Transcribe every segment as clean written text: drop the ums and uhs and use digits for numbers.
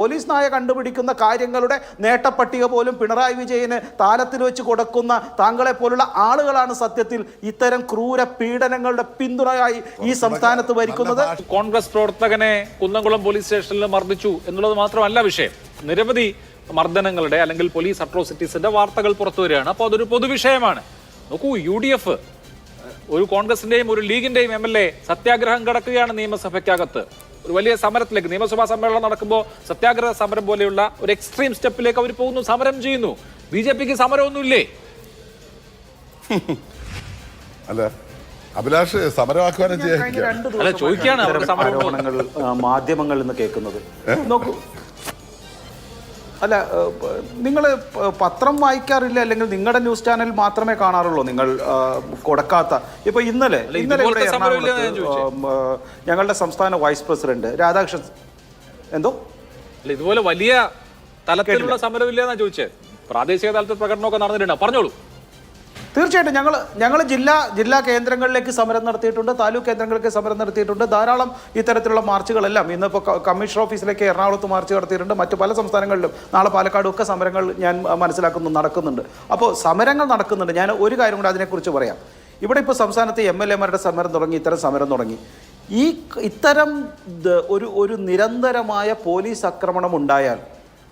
Police നായ കണ്ടുപിടിക്കുന്ന കാര്യങ്ങളുടെ നേട്ടപ്പട്ടിക പോലും പിണറായി വിജയന് താലത്തിൽ വെച്ച് കൊടുക്കുന്ന താങ്കളെ പോലുള്ള ആളുകളാണ് സത്യത്തിൽ ഇത്തരം ക്രൂര പീഡനങ്ങളുടെ പിന്തുണയായി ഈ സംസ്ഥാനത്ത് ഭരിക്കുന്നത്. കോൺഗ്രസ് പ്രവർത്തകനെ കുന്നംകുളം പോലീസ് സ്റ്റേഷനിൽ മർദ്ദിച്ചു എന്നുള്ളത് മാത്രമല്ല വിഷയം. നിരവധി മർദ്ദനങ്ങളുടെ അല്ലെങ്കിൽ പോലീസ് അട്രോസിറ്റീസിന്റെ വാർത്തകൾ പുറത്തു വരികയാണ്. അപ്പോൾ അതൊരു പൊതുവിഷയമാണ്. നോക്കൂ, UDF ഒരു കോൺഗ്രസിന്റെയും ഒരു ലീഗിന്റെയും MLA സത്യാഗ്രഹം കിടക്കുകയാണ് നിയമസഭയ്ക്കകത്ത്. ഒരു വലിയ സമരത്തിലേക്ക്, നിയമസഭാ സമ്മേളനം നടക്കുമ്പോൾ സത്യാഗ്രഹ സമരം പോലെയുള്ള ഒരു എക്സ്ട്രീം സ്റ്റെപ്പിലേക്ക് അവർ പോകുന്നു, സമരം ചെയ്യുന്നു. BJPക്ക് സമരമൊന്നുമില്ലേ? അല്ല അഭിലാഷ് സമരമാക്കുവാനും ചോദിക്കുകയാണ്. മാധ്യമങ്ങളിൽ നിന്ന് കേൾക്കുന്നത് നോക്കൂ. അല്ല, നിങ്ങൾ പത്രം വായിക്കാറില്ല, അല്ലെങ്കിൽ നിങ്ങളുടെ ന്യൂസ് ചാനൽ മാത്രമേ കാണാറുള്ളൂ നിങ്ങൾ കൊടുക്കാത്ത? ഇപ്പൊ ഇന്നലെ ഇവിടെ ഞങ്ങളുടെ സംസ്ഥാന വൈസ് പ്രസിഡന്റ് രാധാകൃഷ്ണൻ എന്തോ ഇതുപോലെ വലിയ തലത്തിലുള്ള സമരമില്ലെന്നാ ചോദിച്ചത്. പ്രാദേശിക തലത്തിൽ പ്രകടനമൊക്കെ നടന്നിട്ടുണ്ടോ? പറഞ്ഞോളൂ. തീർച്ചയായിട്ടും ഞങ്ങൾ ജില്ലാ കേന്ദ്രങ്ങളിലേക്ക് സമരം നടത്തിയിട്ടുണ്ട്, താലൂക്ക് കേന്ദ്രങ്ങളിലേക്ക് സമരം നടത്തിയിട്ടുണ്ട്. ധാരാളം ഇത്തരത്തിലുള്ള മാർച്ചുകളെല്ലാം ഇന്നിപ്പോൾ കമ്മീഷണർ ഓഫീസിലേക്ക് എറണാകുളത്ത് മാർച്ച് നടത്തിയിട്ടുണ്ട്. മറ്റു പല സംസ്ഥാനങ്ങളിലും നാളെ പാലക്കാടും ഒക്കെ സമരങ്ങൾ ഞാൻ മനസ്സിലാക്കുന്നു നടക്കുന്നുണ്ട്. അപ്പോൾ സമരങ്ങൾ നടക്കുന്നുണ്ട്. ഞാൻ ഒരു കാര്യം കൂടെ അതിനെക്കുറിച്ച് പറയാം. ഇവിടെ ഇപ്പോൾ സംസ്ഥാനത്ത് MLA-മാരുടെ സമരം തുടങ്ങി, ഇത്തരം സമരം തുടങ്ങി. ഇത്തരം ഒരു നിരന്തരമായ പോലീസ് ആക്രമണം ഉണ്ടായാൽ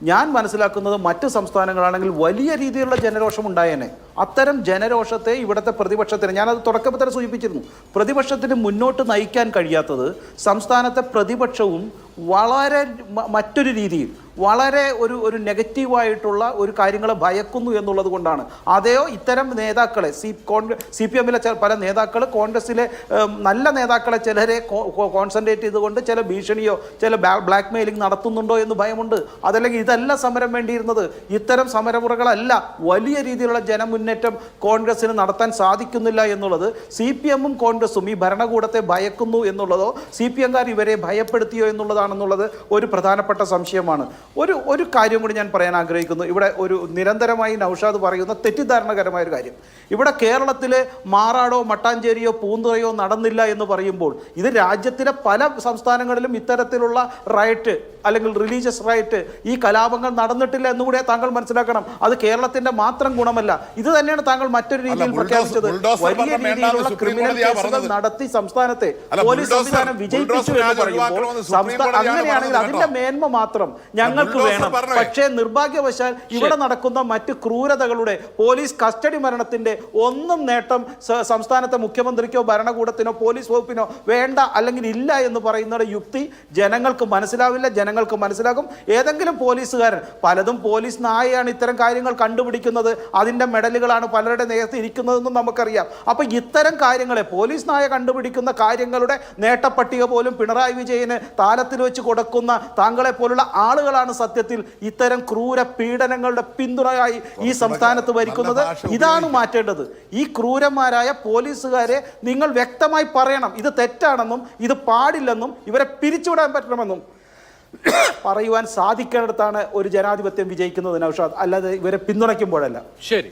ഞാൻ മനസ്സിലാക്കുന്നത് മറ്റ് സംസ്ഥാനങ്ങളാണെങ്കിൽ വലിയ രീതിയിലുള്ള ജനരോഷം ഉണ്ടായേനെ. അത്തരം ജനരോഷത്തെ ഇവിടുത്തെ പ്രതിപക്ഷത്തിന്, ഞാനത് തുടക്കത്തിൽ തന്നെ സൂചിപ്പിച്ചിരുന്നു, പ്രതിപക്ഷത്തിന് മുന്നോട്ട് നയിക്കാൻ കഴിയാത്തത് സംസ്ഥാനത്തെ പ്രതിപക്ഷവും വളരെ മറ്റൊരു രീതിയിൽ വളരെ ഒരു നെഗറ്റീവായിട്ടുള്ള ഒരു കാര്യങ്ങളെ ഭയക്കുന്നു എന്നുള്ളത് കൊണ്ടാണ്. അതെയോ ഇത്തരം നേതാക്കളെ CPM-ലെ പല നേതാക്കൾ കോൺഗ്രസിലെ നല്ല നേതാക്കളെ ചിലരെ കോൺസെൻട്രേറ്റ് ചെയ്തുകൊണ്ട് ചില ഭീഷണിയോ ചില ബ്ലാക്ക് മെയിലിംഗ് നടത്തുന്നുണ്ടോ എന്ന് ഭയമുണ്ട്. അതല്ലെങ്കിൽ ഇതല്ല സമരം വേണ്ടിയിരുന്നത്, ഇത്തരം സമരമുറകളല്ല. വലിയ രീതിയിലുള്ള ജനമുന്നേറ്റം കോൺഗ്രസിന് നടത്താൻ സാധിക്കുന്നില്ല എന്നുള്ളത് CPM-ഉം കോൺഗ്രസും ഈ ഭരണകൂടത്തെ ഭയക്കുന്നു എന്നുള്ളതോ CPM-കാർ ഇവരെ ഭയപ്പെടുത്തിയോ എന്നുള്ളതാണെന്നുള്ളത് ഒരു പ്രധാനപ്പെട്ട സംശയമാണ്. ഒരു കാര്യം കൂടി ഞാൻ പറയാൻ ആഗ്രഹിക്കുന്നു. ഇവിടെ ഒരു നിരന്തരമായി നൗഷാദ് പറയുന്ന തെറ്റിദ്ധാരണകരമായൊരു കാര്യം, ഇവിടെ കേരളത്തിലെ മാറാടോ മട്ടാഞ്ചേരിയോ പൂന്തുറയോ നടന്നില്ല എന്ന് പറയുമ്പോൾ ഇത് രാജ്യത്തിലെ പല സംസ്ഥാനങ്ങളിലും ഇത്തരത്തിലുള്ള റൈറ്റ് അല്ലെങ്കിൽ റിലീജിയസ് റൈറ്റ്, ഈ കലാപങ്ങൾ നടന്നിട്ടില്ല എന്നുകൂടെ താങ്കൾ മനസ്സിലാക്കണം. അത് കേരളത്തിന്റെ മാത്രം ഗുണമല്ല. ഇത് തന്നെയാണ് താങ്കൾ മറ്റൊരു രീതിയിൽ പ്രഖ്യാപിച്ചത്. വലിയ രീതിയിലുള്ള ക്രിമിനൽ കേസുകൾ നടത്തി സംസ്ഥാനത്തെ പോലീസ് സംവിധാനം വിജയിപ്പിച്ചു എന്ന് പറയുമ്പോൾ അങ്ങനെയാണെങ്കിൽ അതിന്റെ മേന്മ മാത്രം ഞങ്ങൾക്ക് വേണം. പക്ഷേ നിർഭാഗ്യവശാൽ ഇവിടെ നടക്കുന്ന മറ്റ് ക്രൂരതകളുടെ പോലീസ് കസ്റ്റഡി മരണത്തിന്റെ ഒന്നും നേട്ടം സംസ്ഥാനത്തെ മുഖ്യമന്ത്രിക്കോ ഭരണകൂടത്തിനോ പോലീസ് വകുപ്പിനോ വേണ്ട അല്ലെങ്കിൽ ഇല്ല എന്ന് പറയുന്ന യുക്തി ജനങ്ങൾക്ക് മനസ്സിലാവില്ല. ജനങ്ങൾക്ക് മനസ്സിലാകും. ഏതെങ്കിലും പോലീസുകാരൻ, പലതും പോലീസ് നായയാണ് ഇത്തരം കാര്യങ്ങൾ കണ്ടുപിടിക്കുന്നത്, അതിന്റെ മെഡലുകളാണ് പലരുടെ നേരത്തെ ഇരിക്കുന്നതെന്നും നമുക്കറിയാം. അപ്പൊ ഇത്തരം കാര്യങ്ങളെ പോലീസ് നായ കണ്ടുപിടിക്കുന്ന കാര്യങ്ങളുടെ നേട്ടപ്പട്ടിക പോലും പിണറായി വിജയന് താലത്തിൽ വെച്ച് കൊടുക്കുന്ന താങ്കളെ പോലുള്ള ആളുകളാണ് സത്യത്തിൽ ഇത്തരം ക്രൂര പീഡനങ്ങളുടെ പിന്തുണയായി ഈ സംസ്ഥാനത്ത് ഭരിക്കുന്നത്. ഇതാണ് മാറ്റേണ്ടത്. ഈ ക്രൂരന്മാരായ പോലീസുകാരെ നിങ്ങൾ വ്യക്തമായി പറയണം, ഇത് തെറ്റാണെന്നും ഇത് പാടില്ലെന്നും ഇവരെ പിരിച്ചുവിടാൻ പറ്റണമെന്നും പറയുവാൻ സാധിക്കേണ്ടതാണ് ഒരു ജനാധിപത്യം വിജയിക്കുന്നത് നൗഷാദ്, അല്ലാതെ ഇവരെ പിന്തുണയ്ക്കുമ്പോഴല്ല. ശരി.